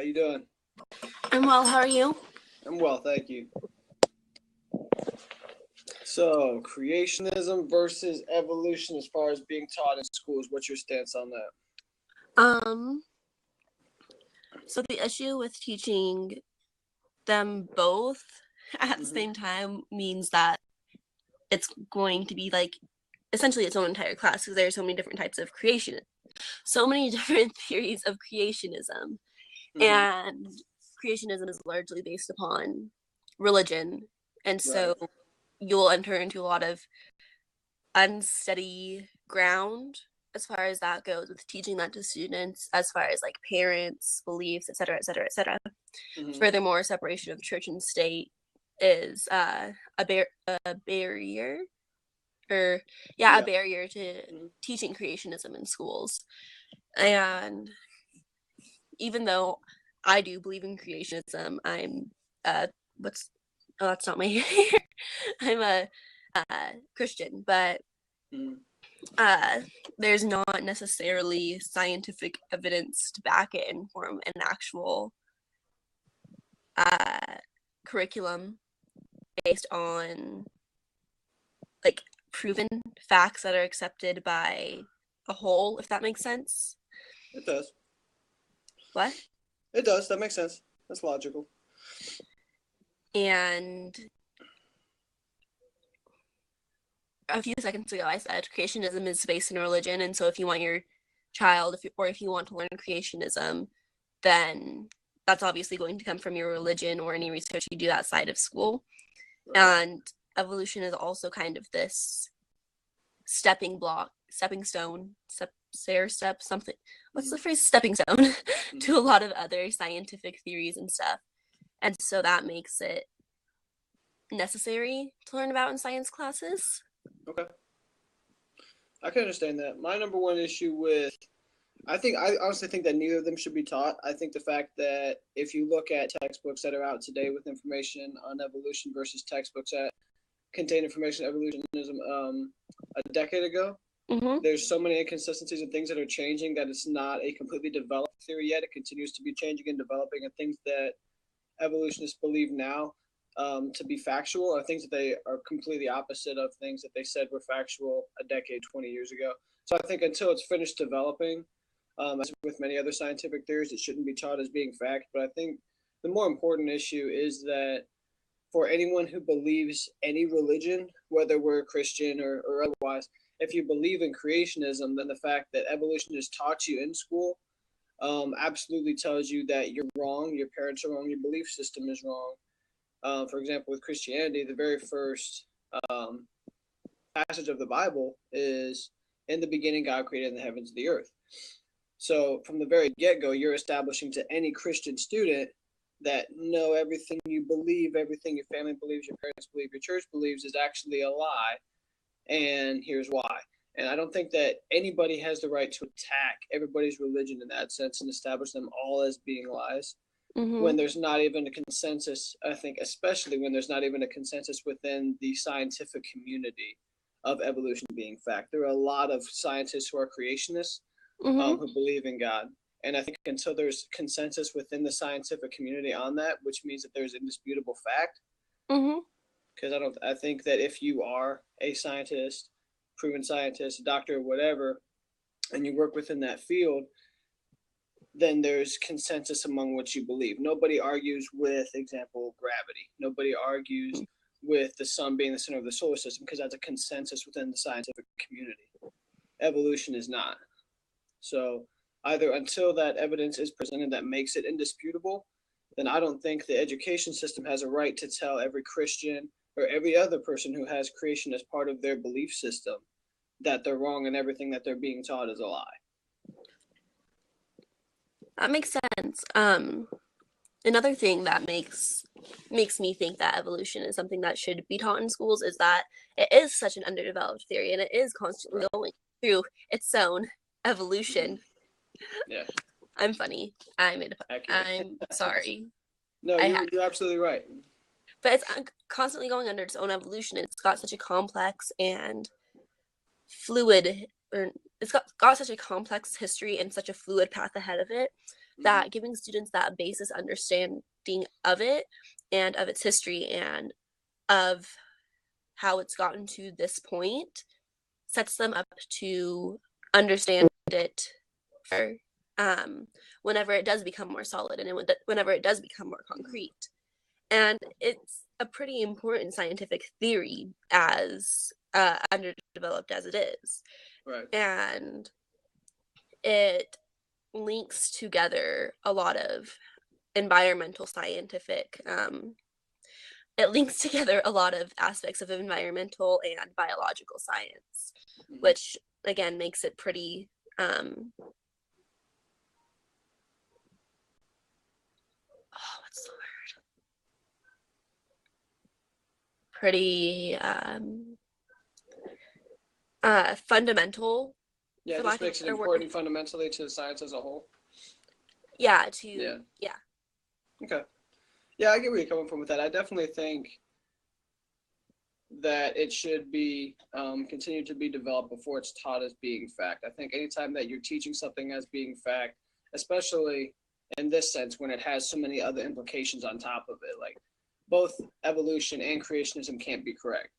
you doing? I'm well. How are you? I'm well, thank you. So, creationism versus evolution as far as being taught in schools. What's your stance on that? So the issue with teaching them both at the same time means that it's going to be like essentially its own entire class because there are so many different types of creation, so many different theories of creationism, and creationism is largely based upon religion, and so you'll enter into a lot of unsteady ground as far as that goes with teaching that to students, as far as like parents, beliefs, etc., etc., etc. Furthermore, separation of church and state is a barrier, a barrier to teaching creationism in schools. And even though I do believe in creationism, I'm that's not my hair. I'm a Christian, but there's not necessarily scientific evidence to back it and form an actual curriculum based on like proven facts that are accepted by a whole, if that makes sense. It does. What? It does. That makes sense. That's logical. And a few seconds ago, I said creationism is based in religion, and so if you want your child, if you want to learn creationism, then that's obviously going to come from your religion or any research you do outside of school. And evolution is also kind of this stepping stone, something. What's the phrase? Stepping stone to a lot of other scientific theories and stuff. And so that makes it necessary to learn about in science classes. Okay. I can understand that. My number one issue with, I honestly think that neither of them should be taught. I think the fact that if you look at textbooks that are out today with information on evolution versus textbooks that contain information on evolutionism a decade ago, there's so many inconsistencies and things that are changing that it's not a completely developed theory yet. It continues to be changing and developing, and things that evolutionists believe now to be factual are things that they are completely opposite of things that they said were factual a decade, 20 years ago. So I think until it's finished developing, as with many other scientific theories, it shouldn't be taught as being fact. But I think the more important issue is that for anyone who believes any religion, whether we're Christian or otherwise, if you believe in creationism, then the fact that evolution is taught you in school absolutely tells you that you're wrong, your parents are wrong, your belief system is wrong. For example, with Christianity, the very first passage of the Bible is, in the beginning, God created the heavens and the earth. So from the very get-go, you're establishing to any Christian student that no, everything you believe, everything your family believes, your parents believe, your church believes is actually a lie, and here's why. And I don't think that anybody has the right to attack everybody's religion in that sense and establish them all as being lies. When there's not even a consensus, I think, especially when there's not even a consensus within the scientific community of evolution being fact. There are a lot of scientists who are creationists who believe in God. And I think until there's consensus within the scientific community on that, which means that there's indisputable fact, because I think that if you are a scientist, proven scientist, a doctor, whatever, and you work within that field, then there's consensus among what you believe. Nobody argues with, example, gravity. Nobody argues with the sun being the center of the solar system because that's a consensus within the scientific community. Evolution is not. So either until that evidence is presented that makes it indisputable, then I don't think the education system has a right to tell every Christian or every other person who has creation as part of their belief system that they're wrong and everything that they're being taught is a lie. That makes sense. Another thing that makes me think that evolution is something that should be taught in schools is that it is such an underdeveloped theory and it is constantly going through its own evolution. Yeah. I'm funny. I'm sorry. No, you're absolutely right. But it's constantly going under its own evolution. It's got such a complex and fluid, or it's got such a complex history and such a fluid path ahead of it that giving students that basis understanding of it and of its history and of how it's gotten to this point sets them up to understand it for whenever it does become more solid and whenever it does become more concrete. And it's a pretty important scientific theory as underdeveloped as it is. Right. And it links together a lot of environmental scientific it links together a lot of aspects of environmental and biological science, which again makes it pretty what's the word? Pretty fundamental. Yeah, it just makes it important fundamentally to science as a whole. Yeah, Okay. Yeah, I get where you're coming from with that. I definitely think that it should be continued to be developed before it's taught as being fact. I think anytime that you're teaching something as being fact, especially in this sense when it has so many other implications on top of it, like both evolution and creationism can't be correct.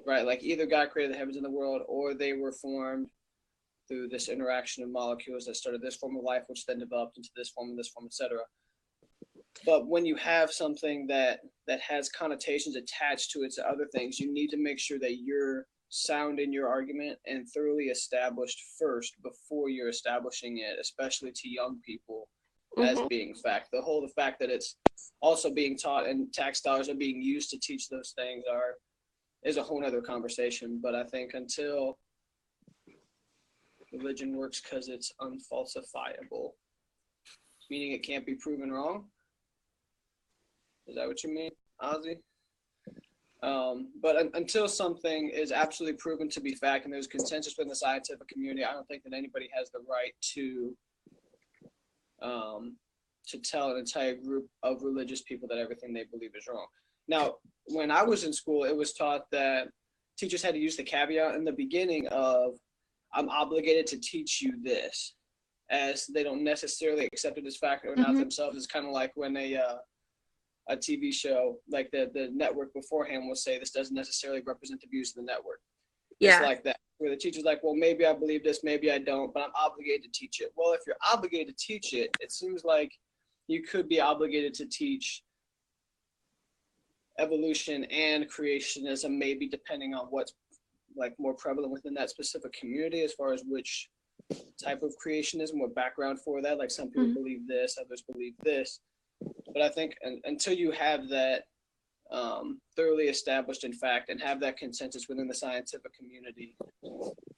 Right? Like either God created the heavens and the world, or they were formed through this interaction of molecules that started this form of life, which then developed into this form, etc. But when you have something that has connotations attached to it to other things, you need to make sure that you're sound in your argument and thoroughly established first before you're establishing it, especially to young people, as being fact. The fact that it's also being taught and tax dollars are being used to teach those things is a whole other conversation. But I think until religion works because it's unfalsifiable, meaning it can't be proven wrong. Is that what you mean, Ozzy? But until something is absolutely proven to be fact and there's consensus within the scientific community, I don't think that anybody has the right to tell an entire group of religious people that everything they believe is wrong. Now, when I was in school, it was taught that teachers had to use the caveat in the beginning of, I'm obligated to teach you this, as they don't necessarily accept it as fact or not themselves. It's kind of like when a TV show, like the network beforehand will say, this doesn't necessarily represent the views of the network. Yeah. It's like that, where the teacher's like, well, maybe I believe this, maybe I don't, but I'm obligated to teach it. Well, if you're obligated to teach it, it seems like you could be obligated to teach evolution and creationism, maybe depending on what's like more prevalent within that specific community as far as which type of creationism, what background for that. Like some people believe this, others believe this. But I think until you have that thoroughly established in fact and have that consensus within the scientific community,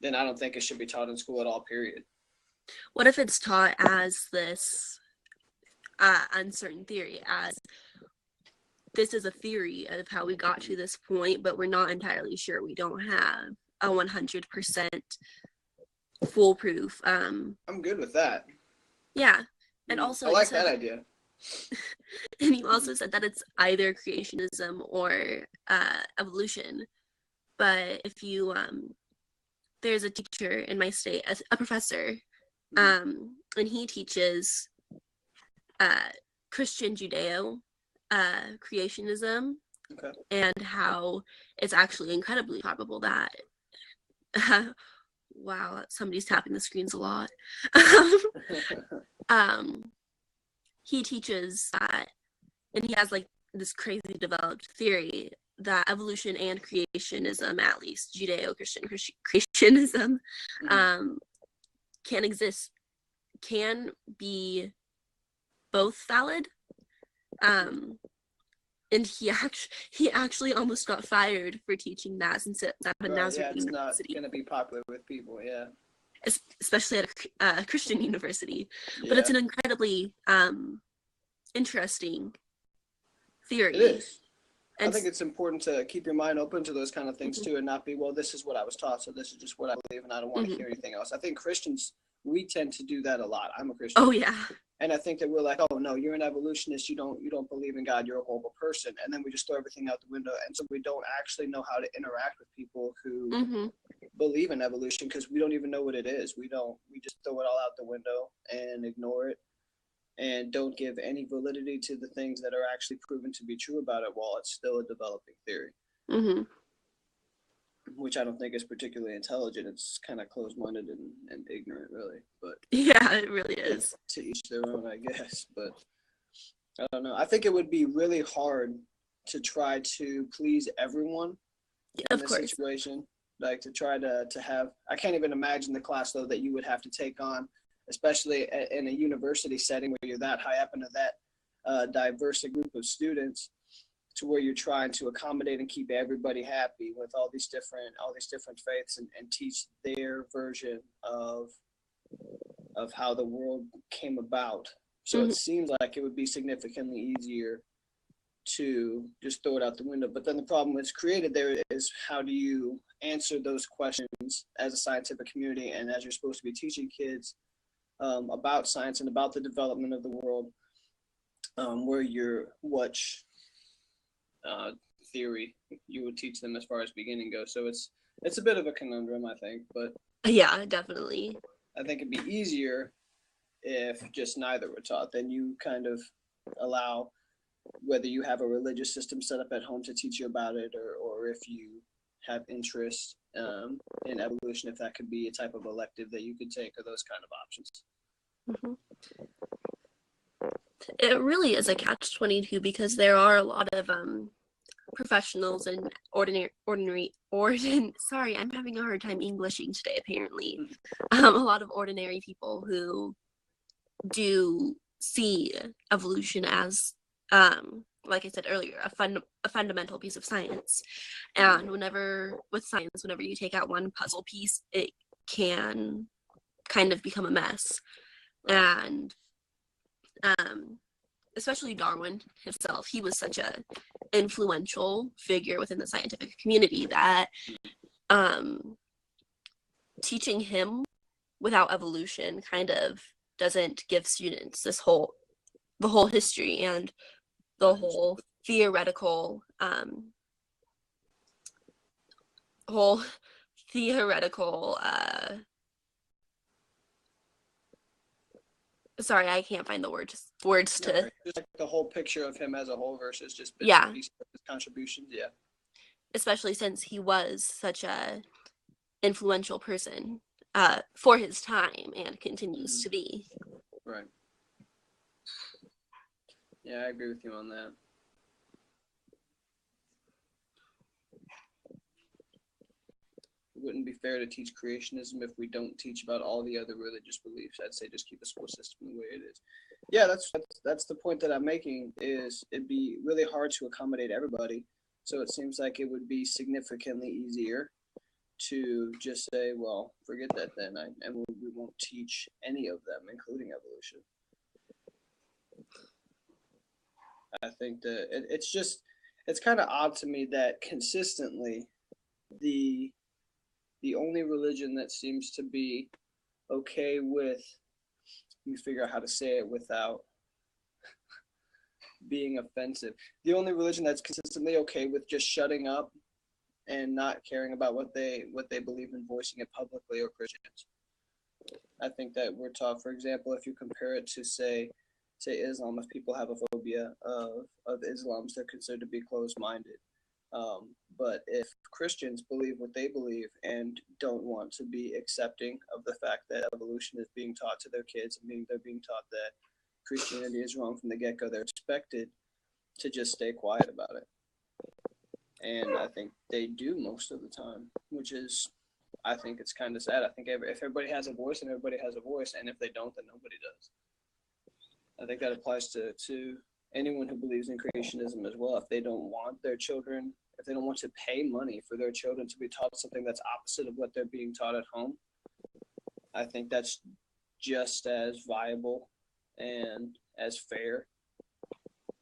then I don't think it should be taught in school at all, period. What if it's taught as this uncertain theory, as this is a theory of how we got to this point, but we're not entirely sure. We don't have a 100% foolproof. I'm good with that. Yeah. And also I like that idea. And you also said that it's either creationism or evolution. But if you there's a teacher in my state, a professor, and he teaches Christian Judeo creationism, and how it's actually incredibly probable that wow, somebody's tapping the screens a lot. He teaches that, and he has like this crazy developed theory that evolution and creationism, at least Judeo-Christian creationism, can be both valid. And he actually almost got fired for teaching that, since it's at a Nazareth it's university. Not going to be popular with people, yeah. Especially at a Christian university. Yeah. But it's an incredibly interesting theory. It is. And I think it's important to keep your mind open to those kind of things too, and not be, well, this is what I was taught, so this is just what I believe, and I don't want to hear anything else. I think Christians, we tend to do that a lot. I'm a Christian. Oh yeah. And I think that we're like, oh no, you're an evolutionist, you don't believe in God, you're a horrible person, and then we just throw everything out the window, and so we don't actually know how to interact with people who believe in evolution, because we don't even know what it is. We just throw it all out the window and ignore it. and don't give any validity to the things that are actually proven to be true about it while it's still a developing theory. Mm-hmm. Which I don't think is particularly intelligent. It's kind of closed-minded and ignorant, really. But yeah, it really is. To each their own, I guess. But I don't know. I think it would be really hard to try to please everyone in this situation. Like to try to have. I can't even imagine the class though that you would have to take on, especially in a university setting where you're that high up into that diverse group of students, to where you're trying to accommodate and keep everybody happy with all these different faiths and teach their version of how the world came about. So it seems like it would be significantly easier to just throw it out the window. But then the problem that's created there is, how do you answer those questions as a scientific community and as you're supposed to be teaching kids about science and about the development of the world, where which theory you would teach them as far as beginning goes. So it's a bit of a conundrum, I think, but yeah, definitely. I think it'd be easier if just neither were taught. Then you kind of allow, whether you have a religious system set up at home to teach you about it, or if you have interest in evolution, if that could be a type of elective that you could take, or those kind of options. Mm-hmm. It really is a catch-22 because there are a lot of professionals and sorry, I'm having a hard time Englishing today, apparently. A lot of ordinary people who do see evolution as, like I said earlier, a fundamental piece of science. And whenever you take out one puzzle piece, it can kind of become a mess. And especially Darwin himself, he was such a influential figure within the scientific community that teaching him without evolution kind of doesn't give students the whole history and the whole theoretical sorry, I can't find the words to just like the whole picture of him as a whole versus just bits and pieces of his contributions. Yeah, especially since he was such a influential person for his time and continues to be. Right. Yeah, I agree with you on that. It wouldn't be fair to teach creationism if we don't teach about all the other religious beliefs. I'd say just keep the school system the way it is. Yeah, that's the point that I'm making, is it'd be really hard to accommodate everybody. So it seems like it would be significantly easier to just say, well, forget that then, and we won't teach any of them, including evolution. I think that it's kind of odd to me that consistently the only religion that seems to be okay with, let me figure out how to say it without being offensive. The only religion that's consistently okay with just shutting up and not caring about what they believe in, voicing it publicly, or Christians. I think that we're taught, for example, if you compare it to say Islam, if people have a phobia of Islams, they're considered to be closed-minded. But if Christians believe what they believe and don't want to be accepting of the fact that evolution is being taught to their kids, and they're being taught that Christianity is wrong from the get-go, they're expected to just stay quiet about it. And I think they do most of the time, which is, I think it's kind of sad. I think if everybody has a voice, and everybody has a voice, and if they don't, then nobody does. I think that applies to anyone who believes in creationism as well. If they don't want their children, if they don't want to pay money for their children to be taught something that's opposite of what they're being taught at home, I think that's just as viable and as fair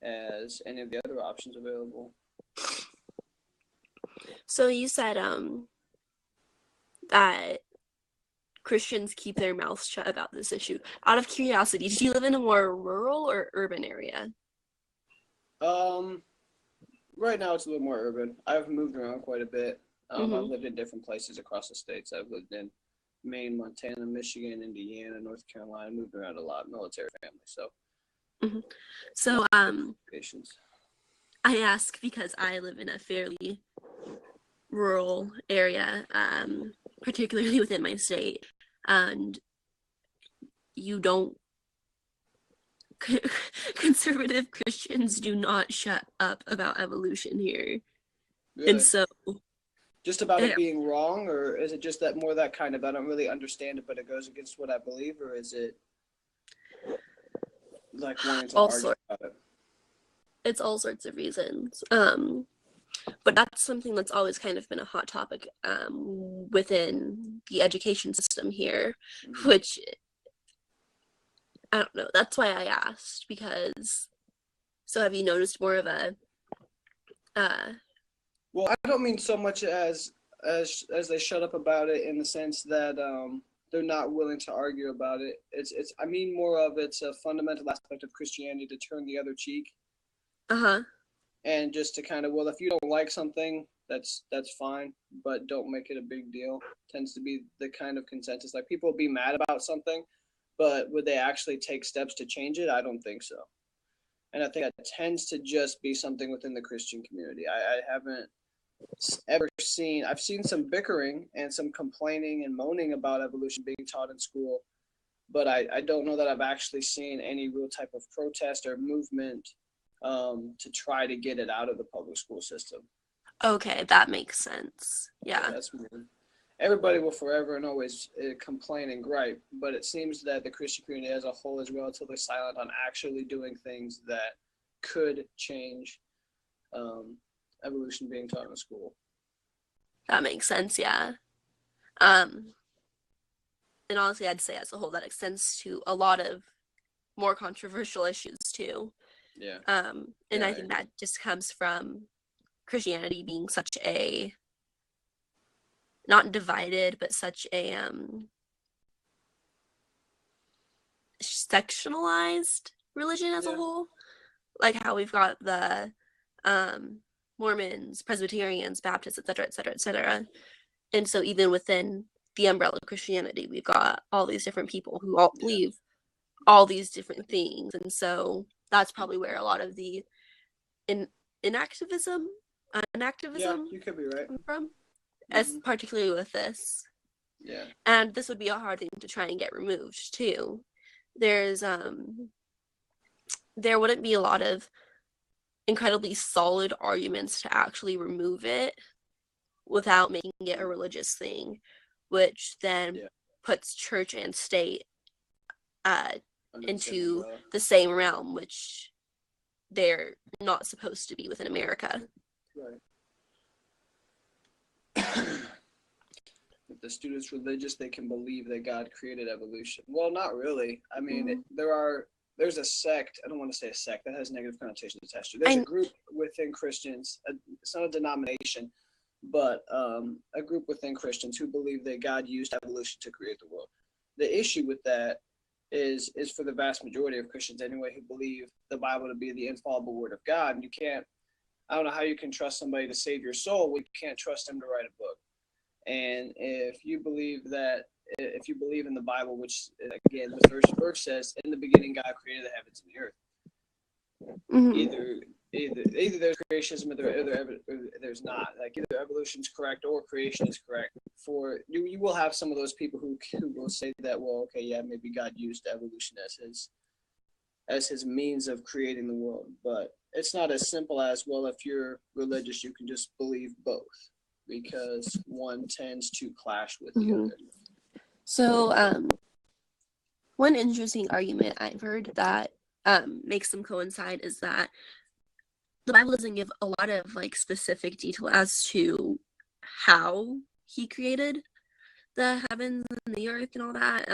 as any of the other options available. So you said that Christians keep their mouths shut about this issue. Out of curiosity, do you live in a more rural or urban area? Right now it's a little more urban. I've moved around quite a bit. I've lived in different places across the states. I've lived in Maine, Montana, Michigan, Indiana, North Carolina. Moved around a lot, military family. So Mm-hmm. So Patience. I ask because I live in a fairly rural area, particularly within my state, and you don't conservative Christians do not shut up about evolution here. Really? And so Just about it being wrong, or is it just that more that kind of I don't really understand it, but it goes against what I believe, or is it like wanting to argue about it? It's all sorts of reasons. But that's something that's always kind of been a hot topic within the education system here, which I don't know. That's why I asked, because so have you noticed more of a well, I don't mean so much as they shut up about it in the sense that they're not willing to argue about it. It's I mean more of it's a fundamental aspect of Christianity to turn the other cheek. uh-huh. And just to kind of, well, if you don't like something, that's fine, but don't make it a big deal. Tends to be the kind of consensus. Like people will be mad about something, but would they actually take steps to change it? I don't think so. And I think that tends to just be something within the Christian community. I haven't ever seen, I've seen some bickering and some complaining and moaning about evolution being taught in school, but I don't know that I've actually seen any real type of protest or movement to try to get it out of the public school system. Okay, that makes sense. Yeah. That's weird. Everybody will forever and always complain and gripe, but it seems that the Christian community as a whole is relatively silent on actually doing things that could change evolution being taught in school. That makes sense, yeah. And honestly, I'd say as a whole that extends to a lot of more controversial issues too. Yeah. And yeah, I think that just comes from Christianity being such a not divided, but such a sectionalized religion as a whole. Like how we've got the Mormons, Presbyterians, Baptists, etc., etc., etc. And so even within the umbrella of Christianity, we've got all these different people who all believe all these different things. And so that's probably where a lot of the inactivism you could be right. from, as particularly with this. Yeah. And this would be a hard thing to try and get removed too. There's there wouldn't be a lot of incredibly solid arguments to actually remove it without making it a religious thing, which then puts church and state into the same realm, which they're not supposed to be within America. Right. If the student's religious, they can believe that God created evolution. Well, not really. I mean, there's a sect. I don't want to say a sect. That has negative connotations attached to it. There's a group within Christians. It's not a denomination, but a group within Christians who believe that God used evolution to create the world. The issue with that is for the vast majority of Christians anyway, who believe the Bible to be the infallible word of God. And you can't, I don't know how you can trust somebody to save your soul when you can't trust them to write a book. And if you believe in the Bible, which again the first verse says, in the beginning God created the heavens and the earth. Mm-hmm. Either there's creationism or there's not. Like either evolution's correct or creation is correct. For you will have some of those people who will say that, well, okay, yeah, maybe God used evolution as his means of creating the world, but it's not as simple as, well, if you're religious, you can just believe both, because one tends to clash with the other. So one interesting argument I've heard that makes them coincide is that the Bible doesn't give a lot of like specific detail as to how he created the heavens and the earth and all that.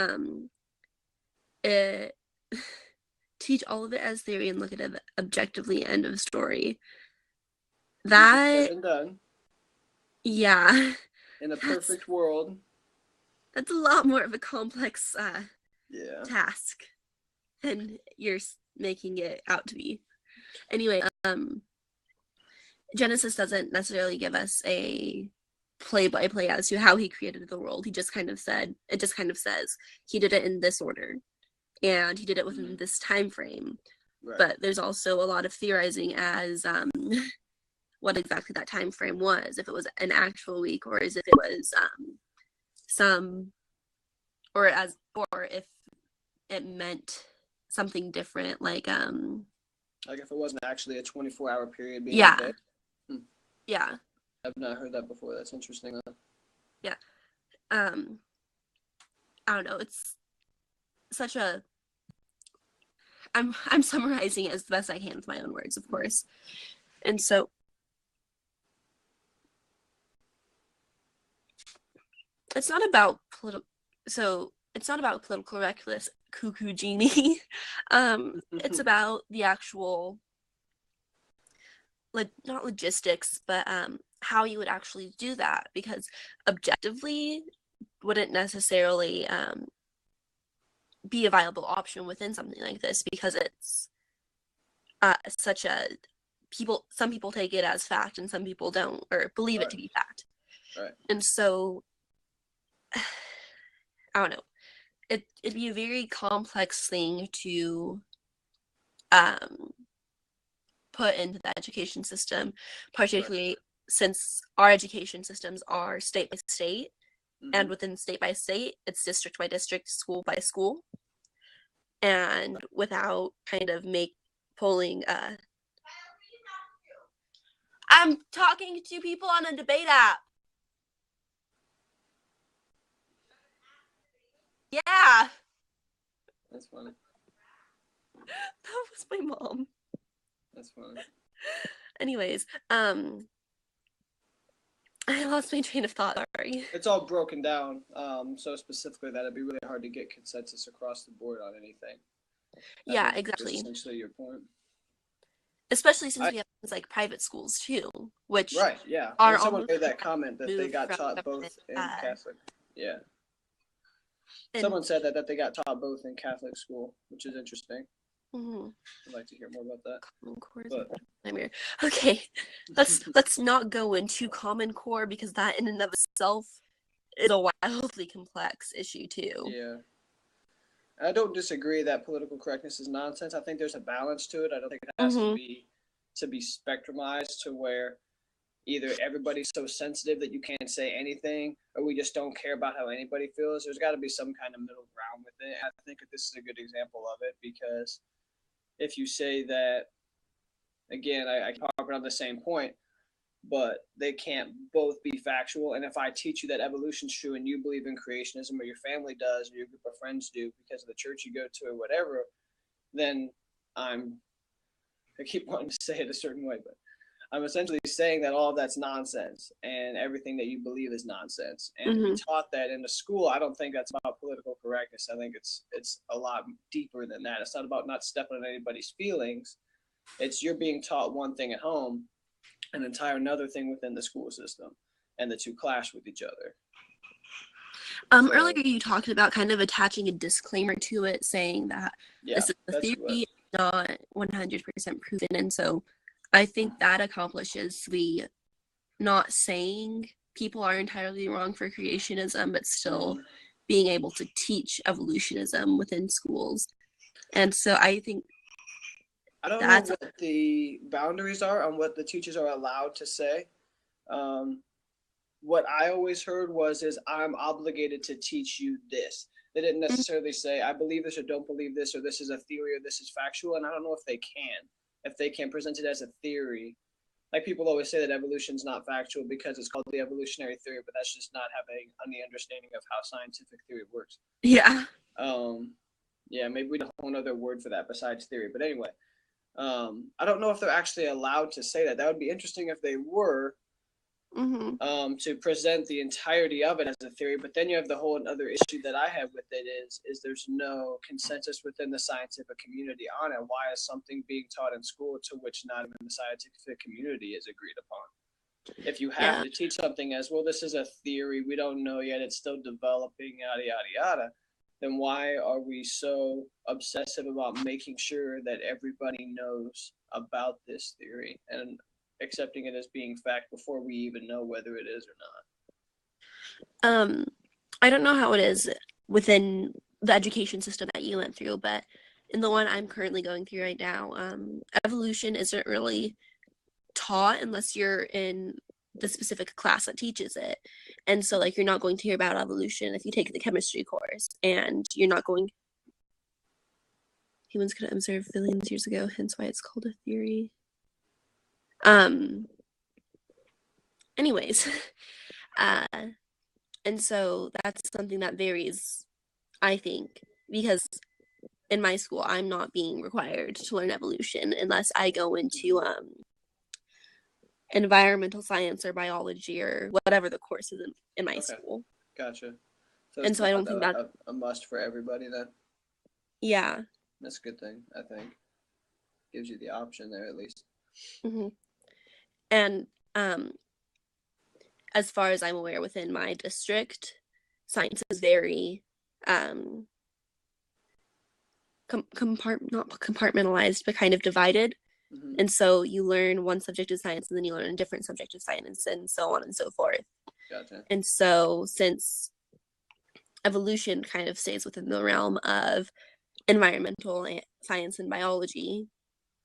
It teach all of it as theory and look at it objectively, end of story. That done. Yeah. In a perfect world. That's a lot more of a complex task than you're making it out to be. Anyway, Genesis doesn't necessarily give us a play-by-play as to how he created the world. It just kind of says he did it in this order, and he did it within this time frame. Right. But there's also a lot of theorizing as what exactly that time frame was, if it was an actual week or as if it was some, or if it meant something different, like if it wasn't actually a 24-hour period being yeah, a day. yeah, I've not heard that before. That's interesting. yeah. I don't know. It's such a. I'm summarizing it as best I can with my own words, of course, and so it's not about political. So it's not about political correctness, cuckoo genie. It's about the actual, not logistics, but how you would actually do that, because objectively wouldn't necessarily be a viable option within something like this, because it's such a some people take it as fact and some people don't, or believe it to be fact. Right. And so I don't know, it'd be a very complex thing to put into the education system, particularly since our education systems are state by state, and within state by state, it's district by district, school by school, and without kind of pulling. I'm talking to people on a debate app. Yeah. That's funny. That was my mom. That's funny. Anyways, I lost my train of thought. Sorry. It's all broken down so specifically that it'd be really hard to get consensus across the board on anything. Yeah, exactly. That's essentially your point. Especially since we have things like private schools too, which are someone made that comment that they got taught both in Catholic. Yeah. Someone said that they got taught both in Catholic school, which is interesting. Mm-hmm. I'd like to hear more about that. Common Core nightmare. Okay, let's not go into Common Core, because that in and of itself is a wildly complex issue too. Yeah. I don't disagree that political correctness is nonsense. I think there's a balance to it. I don't think it has to be spectrumized to where either everybody's so sensitive that you can't say anything, or we just don't care about how anybody feels. There's got to be some kind of middle ground with it. I think that this is a good example of it, because if you say that, again, I harp on the same point, but they can't both be factual. And if I teach you that evolution's true and you believe in creationism, or your family does, or your group of friends do because of the church you go to or whatever, then I keep wanting to say it a certain way, but I'm essentially saying that all of that's nonsense and everything that you believe is nonsense. And to be taught that in the school, I don't think that's about political correctness. I think it's a lot deeper than that. It's not about not stepping on anybody's feelings. It's you're being taught one thing at home, an entire another thing within the school system, and the two clash with each other. Earlier you talked about kind of attaching a disclaimer to it, saying that this is a theory, not 100% proven, and so I think that accomplishes the not saying people are entirely wrong for creationism, but still being able to teach evolutionism within schools. And so I think I don't know what the boundaries are on what the teachers are allowed to say. What I always heard was I'm obligated to teach you this. They didn't necessarily say I believe this or don't believe this, or this is a theory or this is factual. And I don't know if they can present it as a theory. Like people always say that evolution's not factual because it's called the evolutionary theory, but that's just not having any understanding of how scientific theory works. Yeah. Yeah, maybe we don't have another word for that besides theory. But anyway, I don't know if they're actually allowed to say that. That would be interesting if they were, to present the entirety of it as a theory. But then you have the whole other issue that I have with it is there's no consensus within the scientific community on it. Why is something being taught in school to which not even the scientific community is agreed upon? If you have to teach something as, well, this is a theory, we don't know yet, it's still developing, yada, yada, yada, then why are we so obsessive about making sure that everybody knows about this theory and accepting it as being fact before we even know whether it is or not? I don't know how it is within the education system that you went through, but in the one I'm currently going through right now, evolution isn't really taught unless you're in the specific class that teaches it. And so like you're not going to hear about evolution if you take the chemistry course, and you're not going humans could observe billions of years ago, hence why it's called a theory. Anyways, and so that's something that varies, I think, because in my school I'm not being required to learn evolution unless I go into environmental science or biology or whatever the course is in my school. Gotcha. So and so I don't think that's a must for everybody then. Yeah. That's a good thing, I think. Gives you the option there at least. Mm-hmm. And as far as I'm aware, within my district, science is very not compartmentalized, but kind of divided. Mm-hmm. And so you learn one subject of science, and then you learn a different subject of science, and so on and so forth. Gotcha. And so since evolution kind of stays within the realm of environmental science and biology,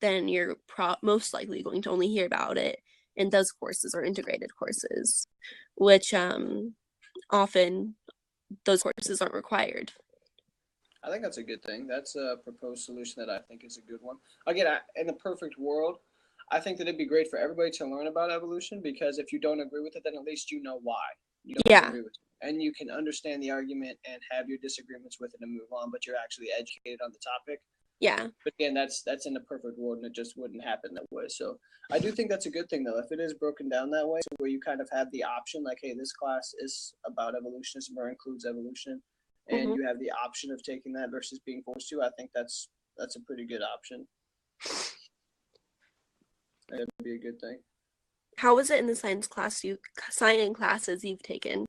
then you're most likely going to only hear about it in those courses or integrated courses, which often those courses aren't required. I think that's a good thing. That's a proposed solution that I think is a good one. Again, in the perfect world, I think that it'd be great for everybody to learn about evolution, because if you don't agree with it, then at least you know why you don't agree with it. And you can understand the argument and have your disagreements with it and move on, but you're actually educated on the topic. Yeah. But again, that's in the perfect world, and it just wouldn't happen that way. So I do think that's a good thing, though, if it is broken down that way, so where you kind of have the option, like, hey, this class is about evolutionism or includes evolution, and mm-hmm. you have the option of taking that versus being forced to. I think that's a pretty good option. That'd be a good thing. How was it in the science classes you've taken?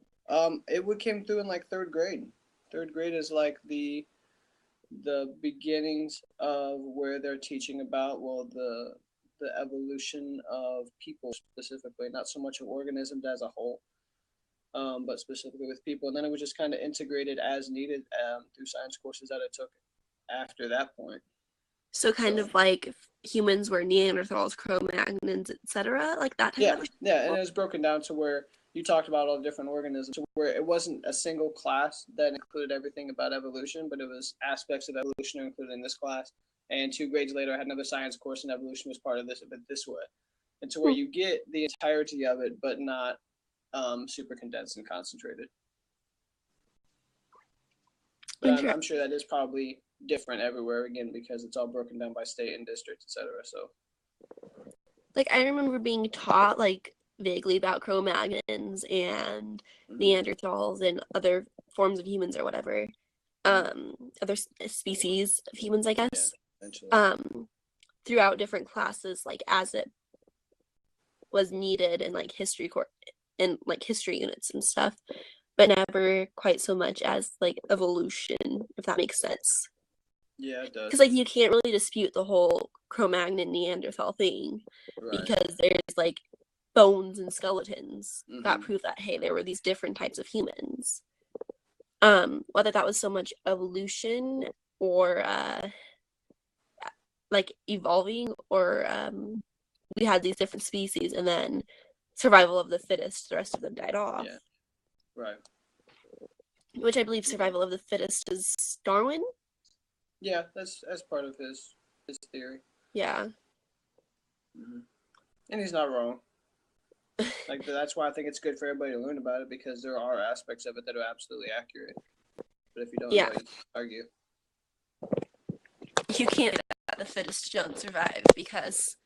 It came through in like third grade. Third grade is like the beginnings of where they're teaching about, well, the evolution of people specifically, not so much of organisms as a whole, but specifically with people. And then it was just kind of integrated as needed through science courses that I took after that point. So kind of like humans were Neanderthals, Cro-Magnons, etc., like that type of. Yeah, and it was broken down to where you talked about all the different organisms, where it wasn't a single class that included everything about evolution, but it was aspects of evolution included in this class. And 2 grades later, I had another science course, and evolution was part of this way. And to where you get the entirety of it, but not super condensed and concentrated. But I'm sure that is probably different everywhere, again, because it's all broken down by state and district, etc. So, like, I remember being taught, like, vaguely about Cro-Magnons and Neanderthals and other forms of humans or whatever, other species of humans, I guess, throughout different classes, like, as it was needed in, like, history units and stuff, but never quite so much as, like, evolution, if that makes sense. Yeah, it does. Because, like, you can't really dispute the whole Cro-Magnon Neanderthal thing, because there's, like, bones and skeletons that prove that, hey, there were these different types of humans. Whether that was so much evolution or, like, evolving, or we had these different species, and then survival of the fittest, the rest of them died off. Yeah, right. Which I believe survival of the fittest is Darwin. Yeah, that's part of his theory. Yeah. And he's not wrong. Like, that's why I think it's good for everybody to learn about it, because there are aspects of it that are absolutely accurate. But if you don't know, you argue. You can't let the fittest don't survive, because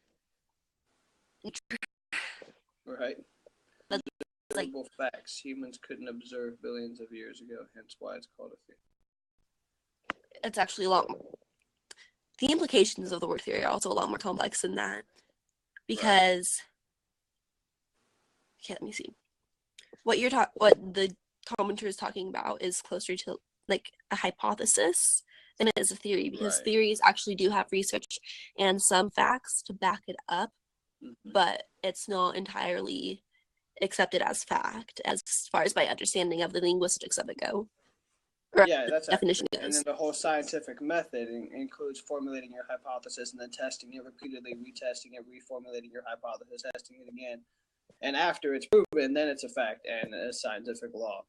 right. That's like facts. Humans couldn't observe billions of years ago, hence why it's called a theory. It's actually a lot more. The implications of the word theory are also a lot more complex than that, because okay, let me see. What the commenter is talking about is closer to, like, a hypothesis than it is a theory, because theories actually do have research and some facts to back it up, but it's not entirely accepted as fact as far as my understanding of the linguistics of it go. Or Yeah, that's definition accurate. And goes. then the whole scientific method includes formulating your hypothesis and then testing it repeatedly, retesting it, reformulating your hypothesis, testing it again. And after it's proven, then it's a fact and a scientific law.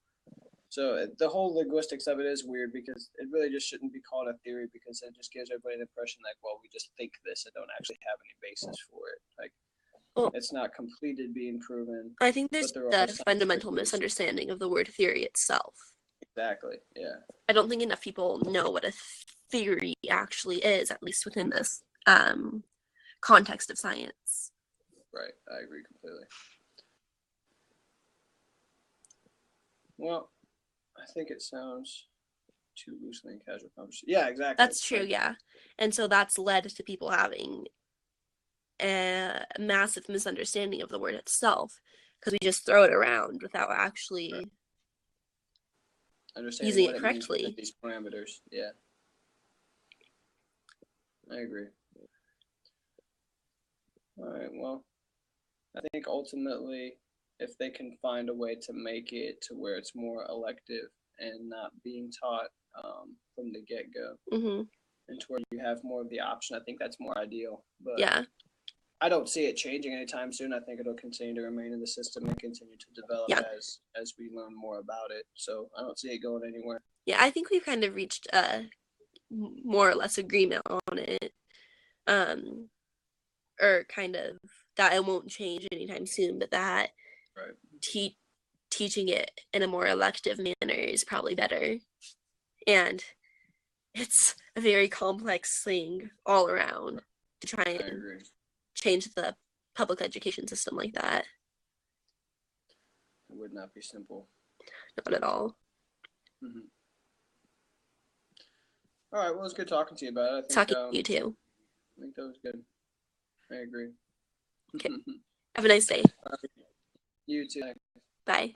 So the whole linguistics of it is weird because it really just shouldn't be called a theory because it just gives everybody the impression like, well, we just think this and don't actually have any basis for it. Like, Well, it's not completed being proven. I think there's but there are the fundamental scientific reasons. misunderstanding of the word theory itself. Exactly. Yeah. I don't think enough people know what a theory actually is, at least within this context of science. Right. I agree completely. Well, I think it sounds too loosely in casual conversation. Yeah, exactly. That's true, yeah. And so that's led to people having a massive misunderstanding of the word itself because we just throw it around without actually understanding using what it it means correctly. within these parameters. Yeah. I agree. All right. Well, I think ultimately, if they can find a way to make it to where it's more elective and not being taught from the get-go, and to where you have more of the option, I think that's more ideal. But yeah, I don't see it changing anytime soon. I think it'll continue to remain in the system and continue to develop as we learn more about it. So I don't see it going anywhere. Yeah, I think we've kind of reached more or less agreement on it. Or kind of that it won't change anytime soon, but that teaching it in a more elective manner is probably better. And it's a very complex thing all around to try and change the public education system like that. It would not be simple. Not at all. Mm-hmm. All right, well, it was good talking to you about it. I think, talking to you too. I think that was good. I agree. Okay. Have a nice day. You too. Bye.